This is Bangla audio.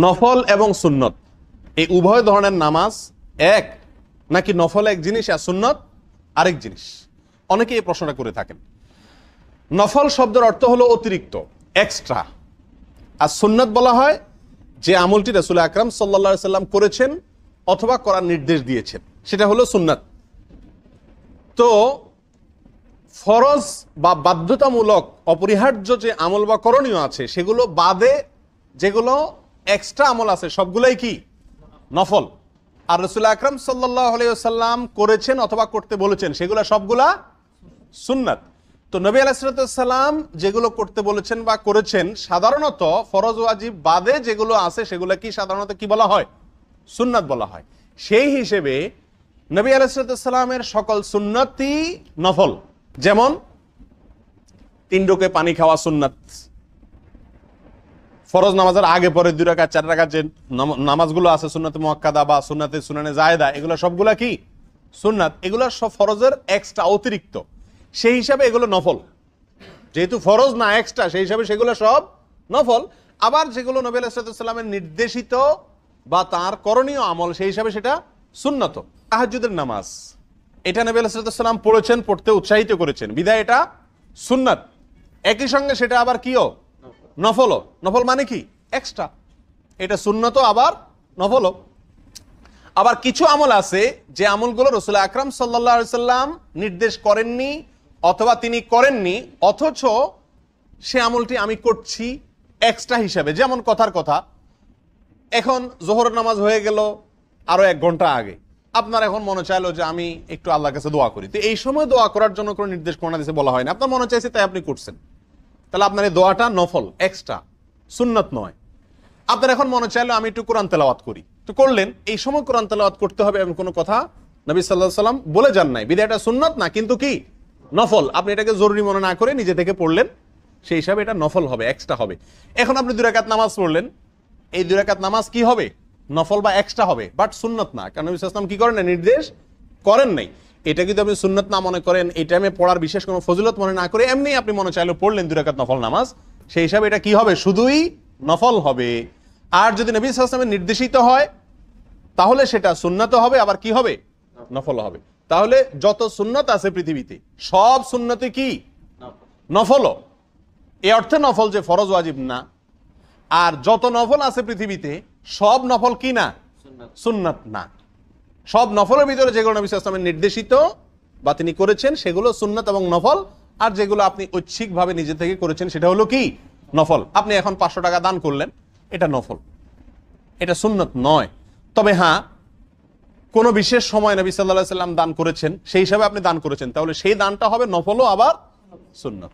নফল এবং সুন্নত এই উভয় ধরনের নামাজ এক, নাকি নফল এক জিনিস আর সুন্নত আরেক জিনিস? অনেকে এই প্রশ্নটা করে থাকেন। নফল শব্দের অর্থ হলো অতিরিক্ত, এক্সট্রা। আর সুন্নত বলা হয় যে আমলটি রাসূল আকরাম সাল্লাল্লাহু আলাইহি সাল্লাম করেছেন অথবা করার নির্দেশ দিয়েছেন, সেটা হলো সুন্নাত। তো ফরজ বা বাধ্যতামূলক অপরিহার্য যে আমল বা করণীয় আছে সেগুলো বাদে যেগুলো এক্সট্রা আমল আছে সবগুলাই কি নফল। আর রাসূল আকরাম সাল্লাল্লাহু আলাইহি ওয়াসাল্লাম করেছেন অথবা করতে বলেছেন সেগুলো সবগুলা সুন্নাত। তো নবী আলাইহিস সালাম যেগুলো করতে বলেছেন বা করেছেন সাধারণত ফরজ ওয়াজিব বাদে যেগুলো আছে সেগুলো কি সাধারণত কি বলা হয়? সুন্নাত বলা হয়। সেই হিসেবে নবী আলাইহিস সালামের সকল সুন্নতই নফল। যেমন 3 ঢোকে পানি খাওয়া সুন্নাত, ফরজ নামাজের আগে পরে 2 রাকাত 4 রাকাত যে নামাজগুলো আছে সুন্নাতে মুআক্কাদা বা সুন্নাতে সুনানে জায়েদা, এগুলো সবগুলা কি সুন্নাত। এগুলো সব ফরজের এক্সট্রা, অতিরিক্ত। সেই হিসাবে এগুলো নফল, যেহেতু ফরজ না এক্সট্রা, সেই হিসাবে সেগুলো সব নফল। আবার যেগুলো নবী আলাইহিস সালামের নির্দেশিত বা তার করণীয় আমল, সেই হিসাবে সেটা সুন্নত। তাহাজ্জুদের নামাজ, এটা নবী আলাইহিস সালাম পড়েছেন, পড়তে উৎসাহিত করেছেন, বিধায় এটা সুন্নাত। একই সঙ্গে সেটা আবার কিও নফলও। নফল মানে কি এক্সট্রা, এটা সুন্নত আবার নফলও। আবার কিছু আমল আছে যে আমলগুলো রাসূল আকরাম সাল্লাল্লাহু আলাইহি সাল্লাম নির্দেশ করেননি অথবা তিনি করেননি, অথচ সে আমলটি আমি করছি এক্সট্রা হিসাবে। যেমন কথার কথা, এখন যোহরের নামাজ হয়ে গেল আরো 1 ঘন্টা আগে, আপনার এখন মনে চাইলো যে আমি একটু আল্লাহর কাছে দোয়া করি। তো এই সময় দোয়া করার জন্য কোনো নির্দেশ কোরআন হাদিসে বলা হয় না, আপনার মনে চাইছে তাই আপনি করছেন, তাহলে আপনার এই দোয়াটা নফল, এক্সট্রা, সুন্নাত নয়। আপনার এখন মনে চাইলো আমি একটু কোরআন তেলাওয়াত করি, তো করলেন। এই সময় কোরআন তেলাওয়াত করতে হবে এমন কোনো কথা নবী সাল্লাল্লাহু আলাইহি সাল্লাম বলে যান নাই, বিধায় এটা সুন্নাত না, কিন্তু কি নফল। আপনি এটাকে জরুরি মনে না করে নিজে থেকে পড়লেন, সেই হিসাবে এটা নফল হবে, এক্সট্রা হবে। এখন আপনি 2 রাকাত নামাজ পড়লেন, এই 2 রাকাত নামাজ কি হবে? নফল বা এক্সট্রা হবে, বাট সুন্নাত না, কারণ নবী সাল্লাল্লাহু আলাইহি ওয়াসাল্লাম কি করেন না, নির্দেশ করেন নাই। এটা যদি আপনি সুন্নাত না মনে করেন, এই টাইমে পড়ার বিশেষ কোনো ফজিলত মনে না করে এমনি আপনি মনে চাইলো পড়লেন 2 রাকাত নফল নামাজ, সেই হিসাবে এটা কি হবে? শুধুই নফল হবে। আর যদি নবী সাল্লাল্লাহু আলাইহি ওয়াসাল্লামের নির্দেশিত হয় তাহলে সেটা সুন্নাত হবে, আবার কি হবে? নফল হবে। তাহলে যত সুন্নাত আছে পৃথিবীতে সব সুন্নতে কি নফল। এই অর্থে নফল যে ফরজ ওয়াজিব না। আর যত নফল আছে পৃথিবীতে সব নফল কি না? সুন্নাত না। সব নফলের ভিতরে যেগুলো নবী সাল্লাল্লাহু আলাইহি ওয়াসাল্লামের নির্দেশিত বা তিনি করেছেন সেগুলো সুন্নাত এবং নফল, আর যেগুলো আপনি ঐচ্ছিকভাবে নিজে থেকে করেছেন সেটা হলো কি নফল। আপনি এখন 500 টাকা দান করলেন, এটা নফল, এটা সুন্নাত নয়। তবে হ্যাঁ, কোনো বিশেষ সময় নবী সাল্লাল্লাহু আলাইহি ওয়াসাল্লাম দান করেছেন, সেই হিসাবে আপনি দান করেছেন, তাহলে সেই দানটা হবে নফলও আবার সুন্নাত।